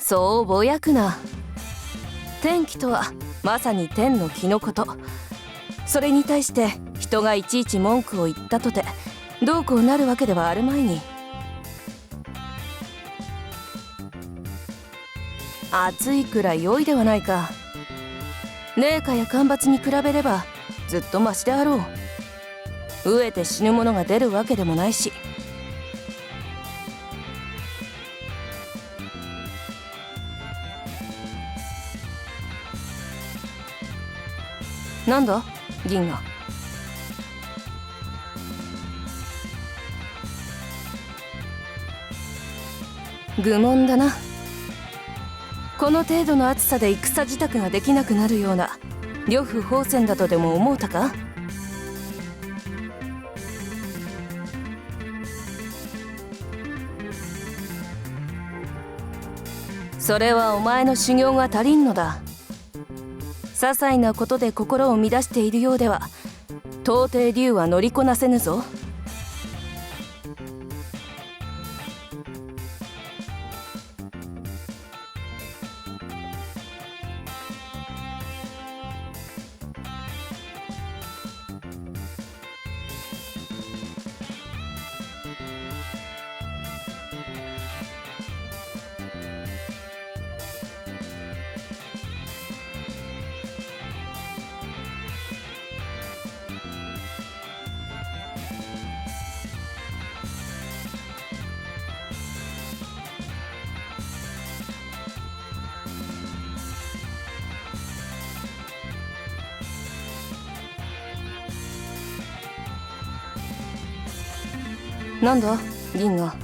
そうぼやくな。天気とはまさに天の気のこと。それに対して人がいちいち文句を言ったとてどうこうなるわけではあるまいに。暑いくらい良いではないか。冷夏や干ばつに比べればずっとマシであろう。飢えて死ぬ者が出るわけでもないし。なんだ銀河。愚問だな。この程度の暑さで戦支度ができなくなるような呂布宝泉だとでも思うたか。それはお前の修行が足りんのだ。些細なことで心を乱しているようでは到底竜は乗りこなせぬぞ。なんだ銀河。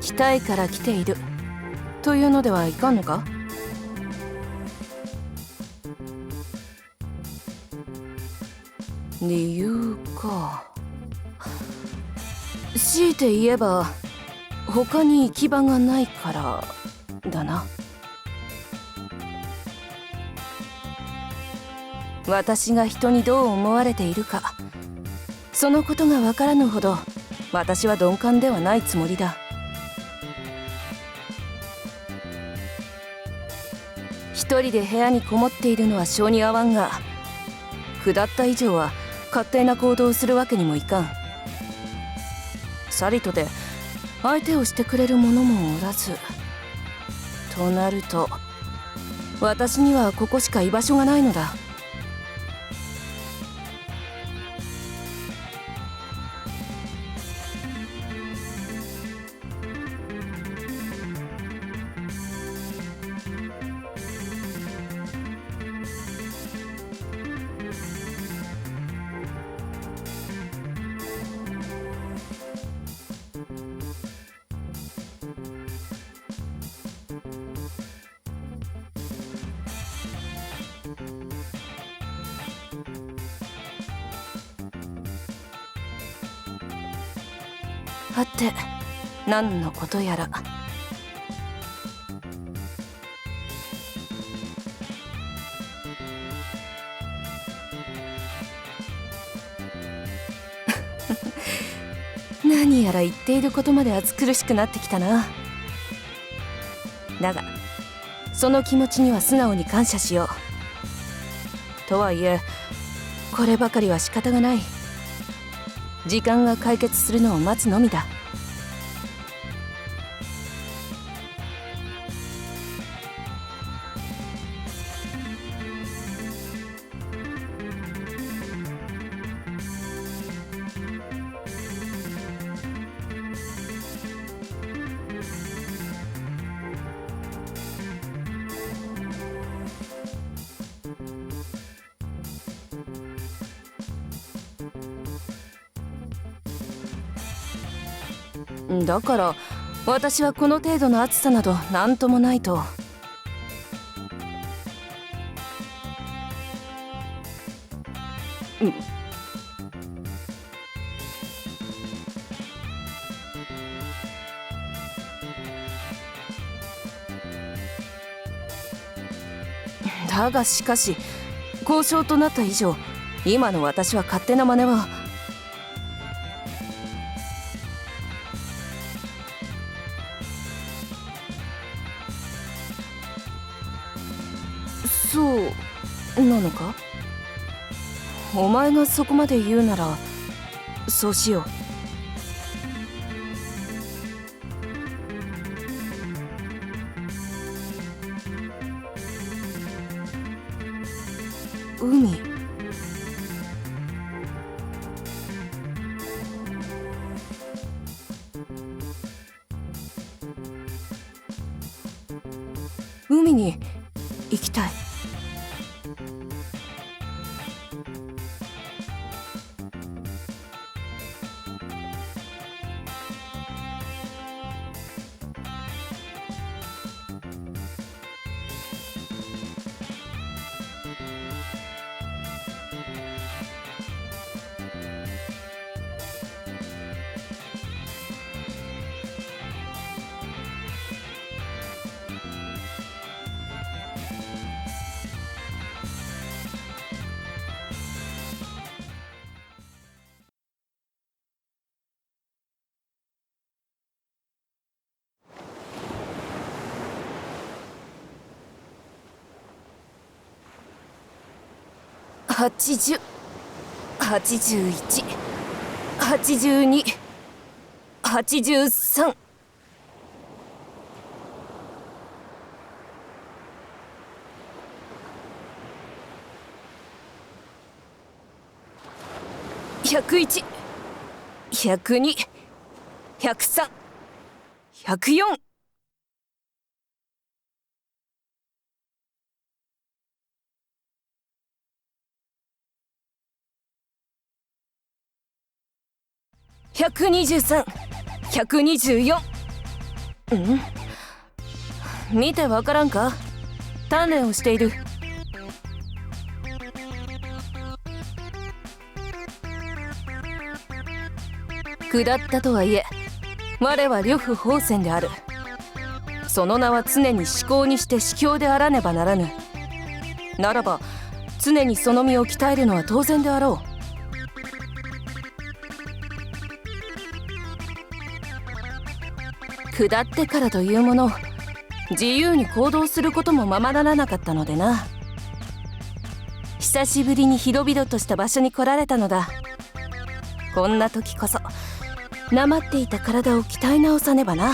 期待から来ているというのではいかんのか。理由か。強いて言えば他に行き場がないからだな。私が人にどう思われているか、そのことが分からぬほど私は鈍感ではないつもりだ。一人で部屋にこもっているのは性に合わんが、下った以上は勝手な行動をするわけにもいかん。さりとて相手をしてくれる者もおらず、となると私にはここしか居場所がないのだ。はて何のことやら。何やら言っていることまで暑苦しくなってきたな。だがその気持ちには素直に感謝しよう。とはいえこればかりは仕方がない。時間が解決するのを待つのみだ。だから私はこの程度の暑さなど何ともないと。だがしかし交渉となった以上今の私は勝手な真似は。そうなのか？お前がそこまで言うならそうしよう。海。海に行きたい。80、81、82、83。101、102、103、104。123、124。見てわからんか？鍛錬をしている。下ったとはいえ我は呂布宝泉である。その名は常に至高にして至強であらねばならぬ。ならば常にその身を鍛えるのは当然であろう。下ってからというもの自由に行動することもままならなかったのでな。久しぶりに広々とした場所に来られたのだ。こんな時こそなまっていた体を鍛え直さねばな。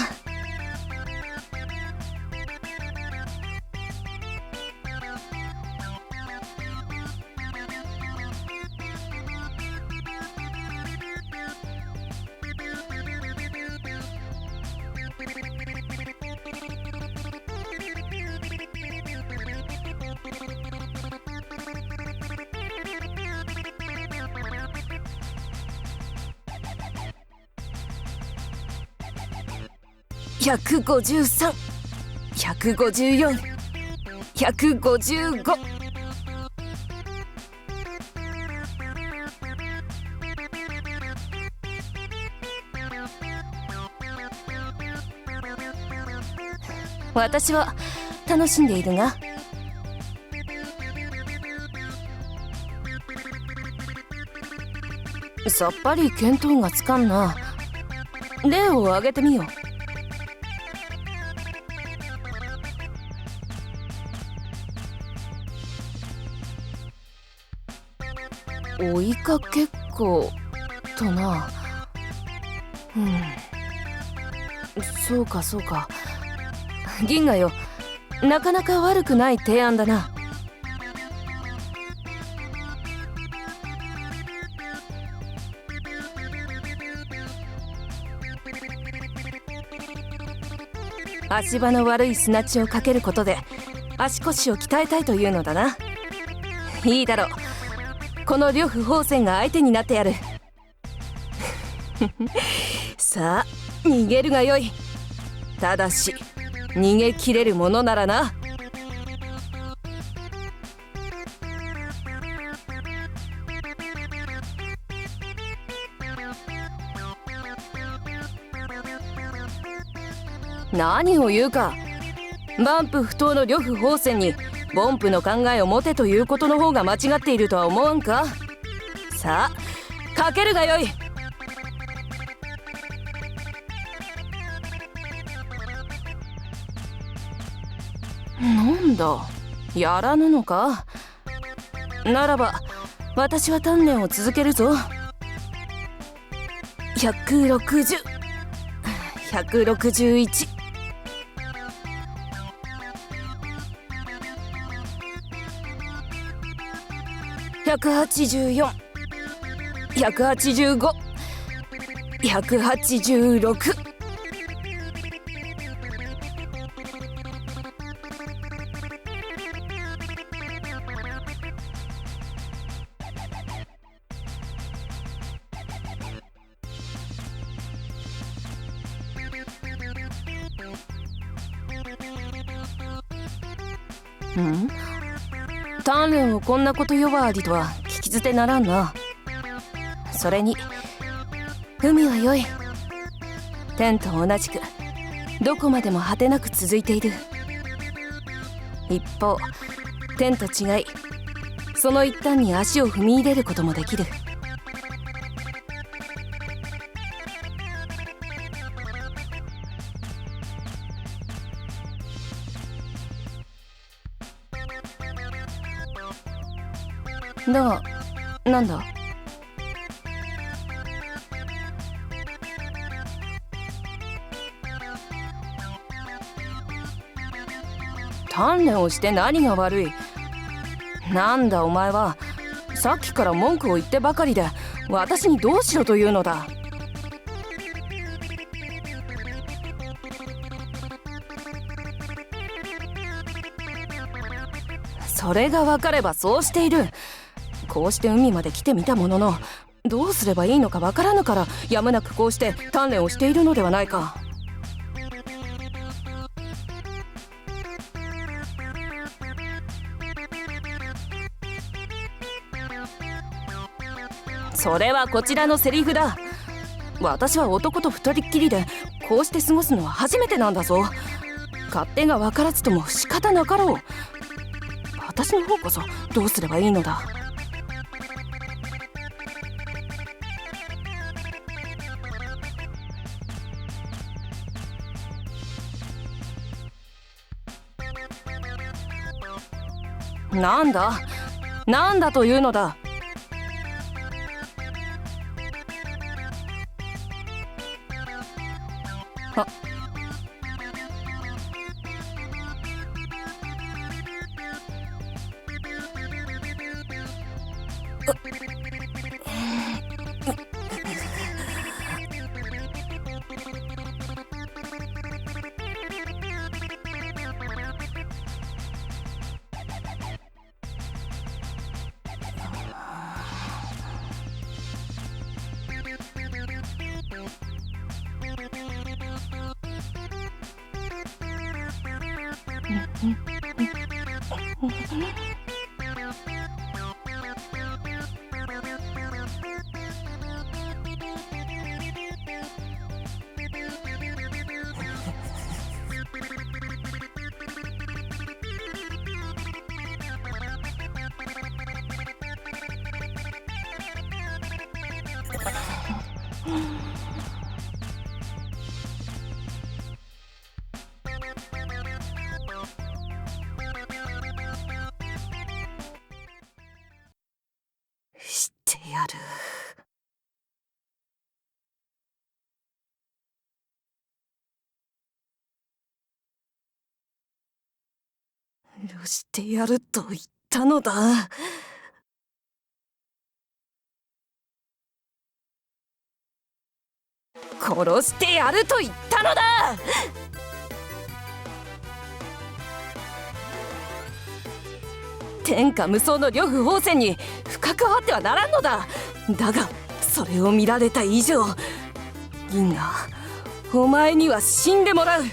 153、154、155。私は楽しんでいるが。さっぱり見当がつかんな。例を挙げてみよう。追いかけっことな。そうかそうか。銀河よ、なかなか悪くない提案だな。足場の悪い砂地をかけることで足腰を鍛えたいというのだな。いいだろう。この呂布宝泉が相手になってやる。さあ逃げるがよい。ただし逃げ切れるものならな。何を言うか。万夫不当の呂布宝泉に凡夫の考えを持てということの方が間違っているとは思わんか。さあかけるがよい。なんだやらぬのか。ならば私は鍛錬を続けるぞ。160、161、184、185、186。鍛錬をこんなこと呼ばわりとは聞き捨てならんな。それに海は良い。天と同じくどこまでも果てなく続いている。一方天と違い、その一端に足を踏み入れることもできる。だがなんだ。鍛錬をして何が悪い。なんだお前は。さっきから文句を言ってばかりで私にどうしろというのだ。それが分かればそうしている。こうして海まで来てみたものの、どうすればいいのか分からぬからやむなくこうして鍛錬をしているのではないか。それはこちらのセリフだ。私は男と二人っきりでこうして過ごすのは初めてなんだぞ。勝手が分からずとも仕方なかろう。私の方こそどうすればいいのだ。なんだなんだというのだ。あ、してやる。してやると言ったのだ。殺してやると言ったのだ。天下無双の呂布宝泉に深くはってはならんのだ。だがそれを見られた以上、銀河お前には死んでもらう。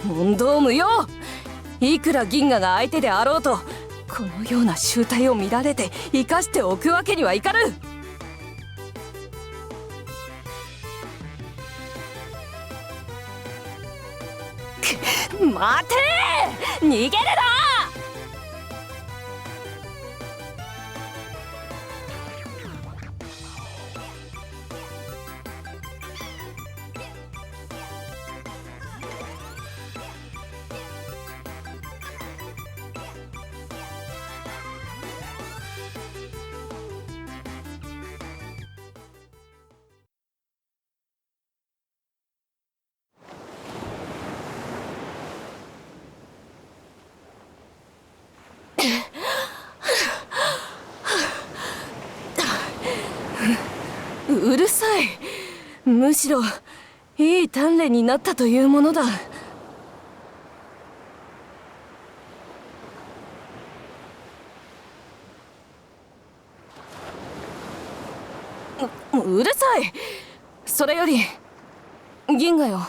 問答無用。いくら銀河が相手であろうとこのような醜態を見られて生かしておくわけにはいかぬ。待てー、逃げるな。い。むしろいい鍛錬になったというものだ。うるさい。それより銀河よ、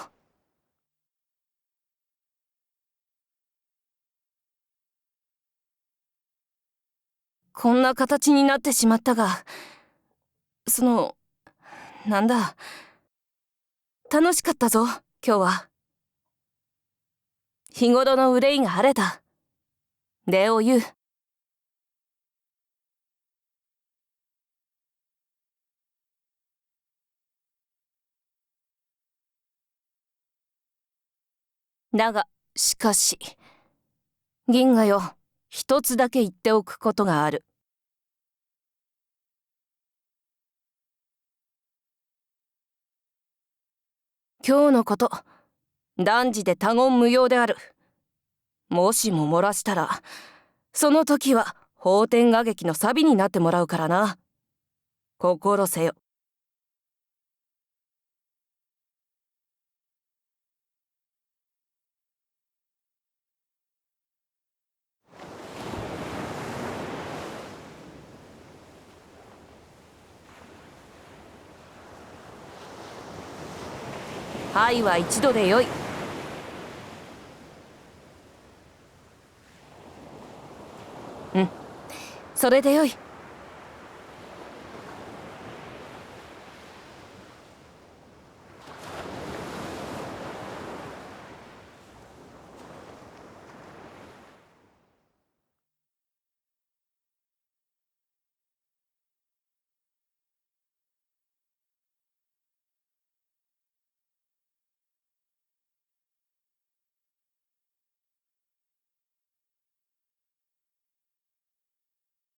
こんな形になってしまったが、なんだ、楽しかったぞ今日は。日頃の憂いが晴れた。礼を言う。だがしかし銀河よ、一つだけ言っておくことがある。今日のこと、断じて他言無用である。もしも漏らしたら、その時は法天画劇のサビになってもらうからな。心せよ。愛は一度でよい。うん、それでよい。